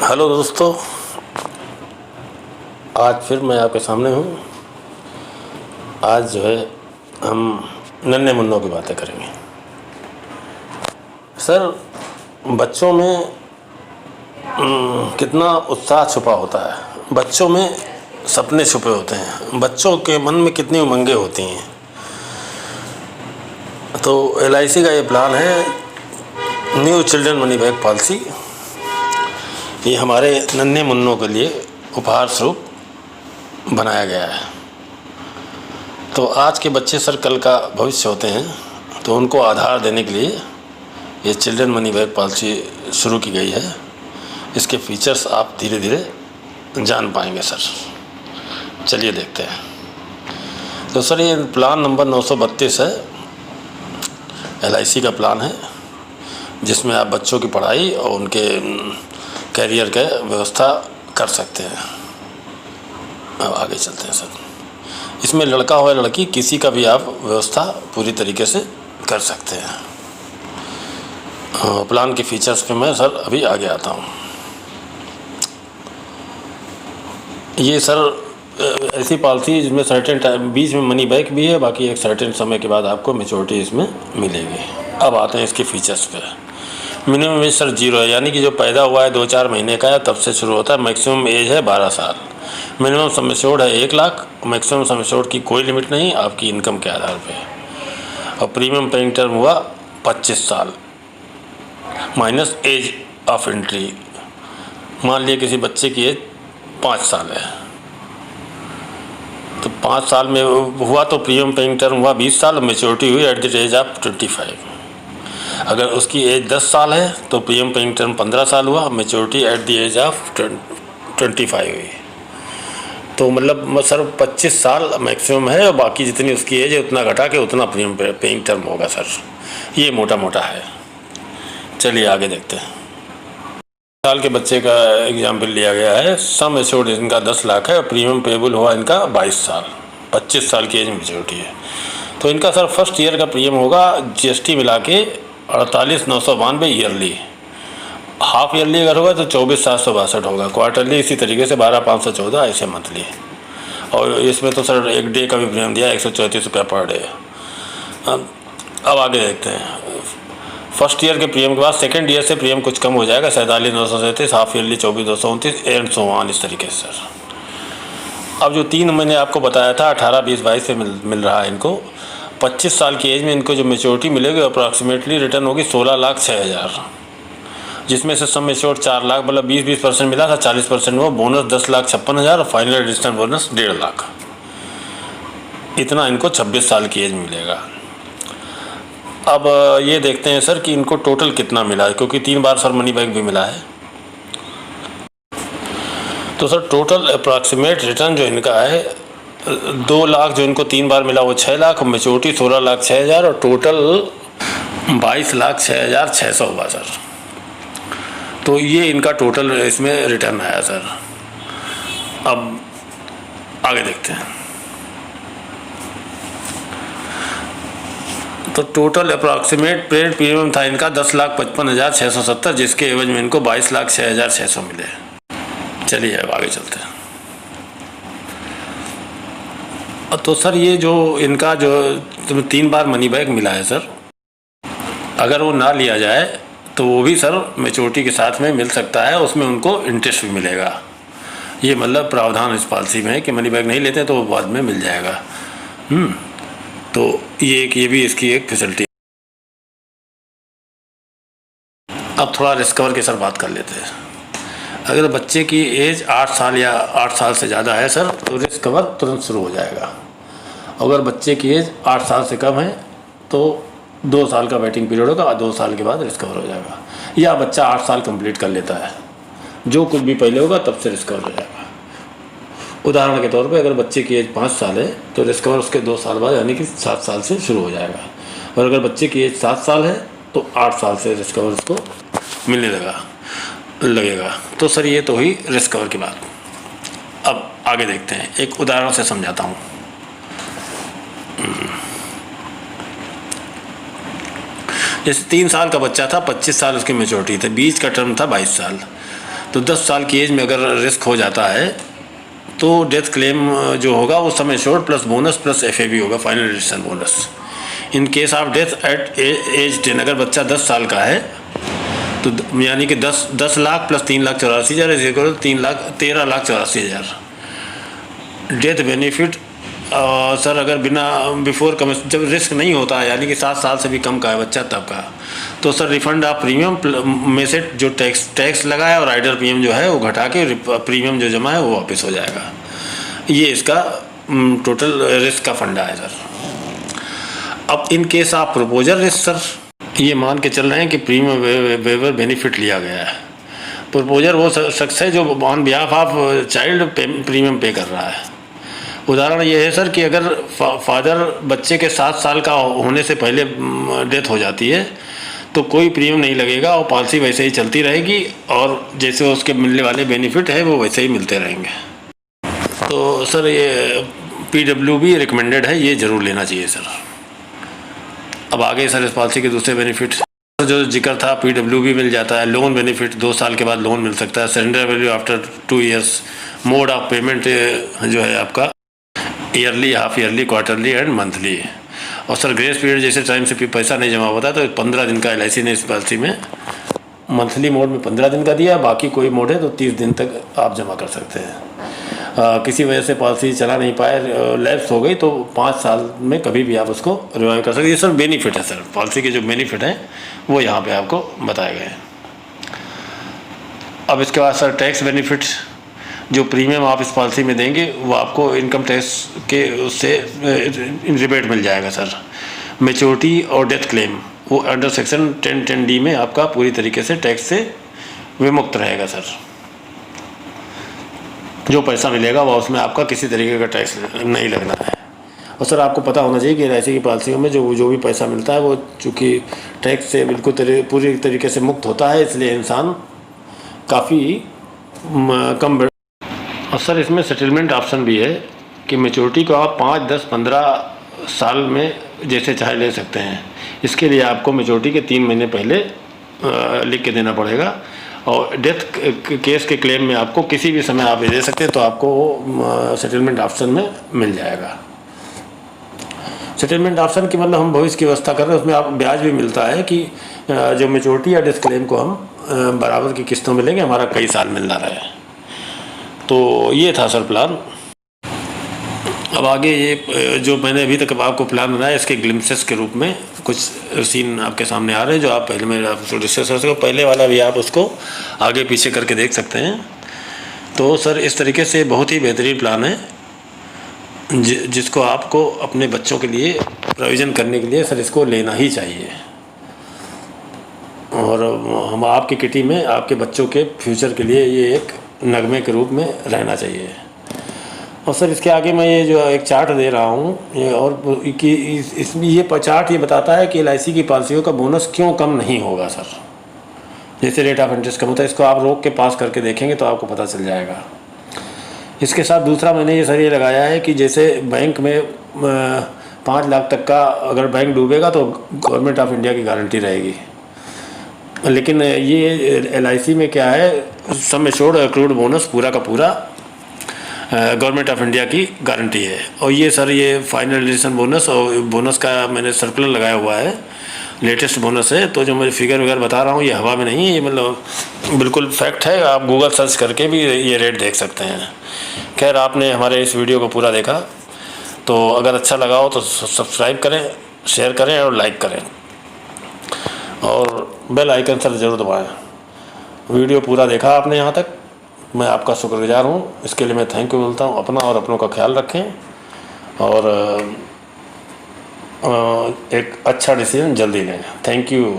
Hello दोस्तों, आज फिर मैं आपके सामने हूँ। आज जो है हम नन्हे मुन्नों की बातें करेंगे। सर, बच्चों में कितना उत्साह छुपा होता है, बच्चों में सपने छुपे होते हैं, बच्चों के मन में कितनी उमंगें होती हैं। तो LIC का ये प्लान है, new children money back policy. ये हमारे नन्हे मुन्नों के लिए उपहार स्वरूप बनाया गया है। तो आज के बच्चे सर कल का भविष्य होते हैं, तो उनको आधार देने के लिए ये चिल्ड्रन मनी बैक पॉलिसी शुरू की गई है। इसके फीचर्स आप धीरे धीरे जान पाएंगे सर। चलिए देखते हैं। तो सर ये प्लान नंबर 932 है, LIC का प्लान है, जिसमें आप बच्चों की पढ़ाई और उनके कैरियर के व्यवस्था कर सकते हैं। अब आगे चलते हैं सर। इसमें लड़का हो या लड़की, किसी का भी आप व्यवस्था पूरी तरीके से कर सकते हैं। प्लान के फीचर्स पे मैं सर अभी आगे आता हूँ। ये सर ऐसी पॉलिसी है जिसमें सर्टेन टाइम बीच में मनी बैक भी है, बाकी एक सर्टेन समय के बाद आपको मैच्योरिटी इसमें मिलेगी। अब आते हैं इसके फीचर्स पे। मिनिमम एज सर 0 है, यानी कि जो पैदा हुआ है 2-4 महीने का है तब से शुरू होता है। मैक्सिमम एज है 12 साल। मिनिमम सम एश्योर्ड है 1 लाख। मैक्सिमम सम एश्योर्ड की कोई लिमिट नहीं, आपकी इनकम के आधार पे। और प्रीमियम पेइंग टर्म हुआ 25 साल माइनस एज ऑफ एंट्री। मान लिया किसी बच्चे की एज 5 साल है, तो 5 साल में हुआ तो प्रीमियम पेइंग टर्म हुआ 20 साल, मैच्योरिटी हुई एट द एज ऑफ 25। अगर उसकी एज 10 साल है तो प्रीमियम पेइंग टर्म 15 साल हुआ, maturity at the age of 25 हुई। तो मतलब सर 25 साल मैक्सिमम है, और बाकी जितनी उसकी एज है उतना घटा के उतना प्रीमियम पेइंग टर्म होगा सर। ये मोटा मोटा है। चलिए आगे देखते हैं। साल के बच्चे का एग्जाम्पल लिया गया है। सम एश्योर्ड इनका 10 लाख है और प्रीमियम पेबल हुआ इनका 22 साल। 25 साल की एज मैच्योरिटी है। तो इनका सर फर्स्ट ईयर का प्रीमियम होगा GST मिला के 48,992 ईयरली। हाफ ईयरली अगर होगा तो 24,762 होगा। क्वार्टरली इसी तरीके से 12,514 ऐसे मंथली। और इसमें तो सर एक डे का भी प्रीमियम दिया 134 रुपया पर डे। अब आगे देखते हैं। फर्स्ट ईयर के प्रीमियम के बाद सेकंड ईयर से प्रीमियम कुछ कम हो जाएगा, 47,937, half yearly 24,229 and so on, इस तरीके से सर। अब जो 3 महीने आपको बताया था 18, 20, 22 से मिल रहा है इनको। 25 साल की एज में इनको जो मैच्योरिटी मिलेगी अप्रॉक्सीमेटली रिटर्न होगी 16,06,000, जिसमें से सम एश्योर्ड 4 लाख, मतलब 20% मिला था, 40% हुआ बोनस 10,56,000 और फाइनल रजिस्टर बोनस 1.5 लाख। इतना इनको 26 साल की एज में मिलेगा। अब ये देखते हैं सर कि इनको टोटल कितना मिला है, क्योंकि 3 बार सर मनी बैक भी मिला है। तो सर टोटल अप्रॉक्सीमेट रिटर्न जो इनका है 2 लाख, जो इनको 3 बार मिला वो 6 लाख, मैच्योरिटी 16,06,000 और टोटल 22,06,600 हुआ सर। तो ये इनका टोटल इसमें रिटर्न आया सर। अब आगे देखते हैं। तो टोटल अप्रॉक्सीमेट पेड प्रीमियम था इनका 10,55,670, जिसके एवज में इनको 22,06,600 मिले। चलिए अब आगे चलते हैं। तो सर ये जो इनका जो 3 बार मनी बैक मिला है सर, अगर वो ना लिया जाए तो वो भी सर मैच्योरिटी के साथ में मिल सकता है, उसमें उनको इंटरेस्ट भी मिलेगा। ये मतलब प्रावधान इस पॉलिसी में है कि मनी बैक नहीं लेते तो वो बाद में मिल जाएगा। तो ये भी इसकी एक फैसिलिटी। अब थोड़ा रिस्कवर के सर बात कर लेते हैं। अगर बच्चे की एज 8 साल या 8 साल से ज़्यादा है सर तो रिस्कवर तुरंत शुरू हो जाएगा। अगर बच्चे की एज 8 साल से कम है तो 2 साल का वेटिंग पीरियड होगा, 2 साल के बाद रिस्कवर हो जाएगा। या बच्चा 8 साल कंप्लीट कर लेता है, जो कुछ भी पहले होगा तब से रिस्कवर हो जाएगा। उदाहरण के तौर पे अगर बच्चे की एज 5 साल है तो रिस्कवर उसके 2 साल बाद यानी कि 7 साल से शुरू हो जाएगा। और अगर बच्चे की एज 7 साल है तो 8 साल से रिस्कवर उसको मिलने लगेगा। तो सर ये तो हुई रिस्कवर की बात। अब आगे देखते हैं, एक उदाहरण से समझाता हूँ। जैसे 3 साल का बच्चा था, 25 साल उसकी मैच्योरिटी थी, बीच का टर्म था 22 साल। तो 10 साल की एज में अगर रिस्क हो जाता है तो डेथ क्लेम जो होगा वो sum assured plus bonus plus FAB होगा, final decision bonus. In case of death at age 10, अगर बच्चा 10 साल का है तो यानी कि 10 lakh plus 3,84,000 is equal 13,84,000 death benefit. Sir अगर बिना बिफोर जब रिस्क नहीं होता है यानी कि 7 साल से भी कम का है बच्चा तब का, तो सर रिफंड ऑफ प्रीमियम में से जो टैक्स लगा है और राइडर प्रीमियम जो है वो घटा के प्रीमियम जो जमा है वो वापस हो जाएगा। ये इसका टोटल रिस्क का फंडा है सर। अब इन case of proposal risk sir, ये मान के चल रहे हैं कि प्रीमियम वेवर बेनिफिट लिया गया है। प्रपोजर वो शख्स है जो on behalf of child premium पे कर रहा है। उदाहरण ये है सर कि अगर फादर बच्चे के 7 साल का होने से पहले डेथ हो जाती है तो कोई प्रीमियम नहीं लगेगा और पॉलिसी वैसे ही चलती रहेगी और जैसे उसके मिलने वाले बेनिफिट है वो वैसे ही मिलते रहेंगे। तो सर ये PWB रिकमेंडेड है, ये ज़रूर लेना चाहिए सर। अब आगे सर इस पॉलिसी के दूसरे बेनिफिट जो जिक्र था, PWB मिल जाता है, लोन बेनिफिट 2 साल के बाद लोन मिल सकता है, surrender value after 2 years, mode of payment जो है आपका yearly, half yearly, quarterly and monthly. और सर ग्रेस पीरियड जैसे टाइम से पैसा नहीं जमा होता तो 15 दिन का LIC ने इस पॉलिसी में मंथली मोड में 15 दिन का दिया, बाकी कोई मोड है तो 30 दिन तक आप जमा कर सकते हैं। किसी वजह से पॉलिसी चला नहीं पाए, लैप्स हो गई तो 5 साल में कभी भी आप उसको रिवाइव कर सकते हैं। ये सर बेनिफिट है सर, पॉलिसी के जो बेनिफिट हैं वो यहाँ पे आपको बताए गए हैं। अब इसके बाद सर टैक्स बेनिफिट, जो प्रीमियम आप इस पॉलिसी में देंगे वो आपको इनकम टैक्स के उससे रिबेट मिल जाएगा सर। मैच्योरिटी और डेथ क्लेम वो अंडर सेक्शन 1010D में आपका पूरी तरीके से टैक्स से विमुक्त रहेगा सर। जो पैसा मिलेगा वो उसमें आपका किसी तरीके का टैक्स नहीं लगना है। और सर आपको पता होना चाहिए कि LIC की पॉलिसियों में जो भी पैसा मिलता है वो चूँकि टैक्स से बिल्कुल पूरी तरीके से मुक्त होता है, इसलिए इंसान काफ़ी कम। और सर इसमें सेटलमेंट ऑप्शन भी है कि मैच्योरिटी को आप 5, 10, 15 साल में जैसे चाहे ले सकते हैं। इसके लिए आपको मैच्योरिटी के 3 महीने पहले लिख के देना पड़ेगा। और डेथ केस के क्लेम में आपको किसी भी समय आप दे सकते हैं तो आपको वो सेटलमेंट ऑप्शन में मिल जाएगा। सेटलमेंट ऑप्शन की मतलब हम भविष्य की व्यवस्था कर रहे हैं, उसमें आप ब्याज भी मिलता है कि जो मैच्योरिटी या डेथ क्लेम को हम बराबर की किस्तों में लेंगे, हमारा कई साल मिलना रहे। तो ये था सर प्लान। अब आगे ये जो मैंने अभी तक आपको प्लान बनाया इसके ग्लिम्सेस के रूप में कुछ सीन आपके सामने आ रहे हैं जो आप पहले मेरे आपको डिस्कस कर सको। पहले वाला भी आप उसको आगे पीछे करके देख सकते हैं। तो सर इस तरीके से बहुत ही बेहतरीन प्लान है जिसको आपको अपने बच्चों के लिए प्रोविज़न करने के लिए सर इसको लेना ही चाहिए। और हम आपकी किटी में आपके बच्चों के फ्यूचर के लिए ये एक नगमे के रूप में रहना चाहिए। और सर इसके आगे मैं ये जो एक चार्ट दे रहा हूँ ये और कि इसमें ये चार्ट ये बताता है कि LIC की पॉलिसियों का बोनस क्यों कम नहीं होगा सर। जैसे रेट ऑफ इंटरेस्ट कम होता है, इसको आप रोक के पास करके देखेंगे तो आपको पता चल जाएगा। इसके साथ दूसरा मैंने ये सर ये लगाया है कि जैसे बैंक में 5 लाख तक का अगर बैंक डूबेगा तो गवर्नमेंट ऑफ इंडिया की गारंटी रहेगी, लेकिन ये LIC में क्या है, सम एश्योर्ड एक्रूड बोनस पूरा का पूरा गवर्नमेंट ऑफ इंडिया की गारंटी है। और ये सर ये फाइनल डिसीजन बोनस और बोनस का मैंने सर्कुलर लगाया हुआ है, लेटेस्ट बोनस है। तो जो मैं फिगर वगैरह बता रहा हूँ ये हवा में नहीं है, ये मतलब बिल्कुल फैक्ट है। आप गूगल सर्च करके भी ये रेट देख सकते हैं। खैर आपने हमारे इस वीडियो को पूरा देखा, तो अगर अच्छा लगा हो तो सब्सक्राइब करें, शेयर करें और लाइक करें और बेल आइकन सर ज़रूर दबाएं। वीडियो पूरा देखा आपने यहाँ तक, मैं आपका शुक्रगुजार हूँ। इसके लिए मैं थैंक यू बोलता हूँ। अपना और अपनों का ख्याल रखें और एक अच्छा डिसीजन जल्दी लें। Thank you.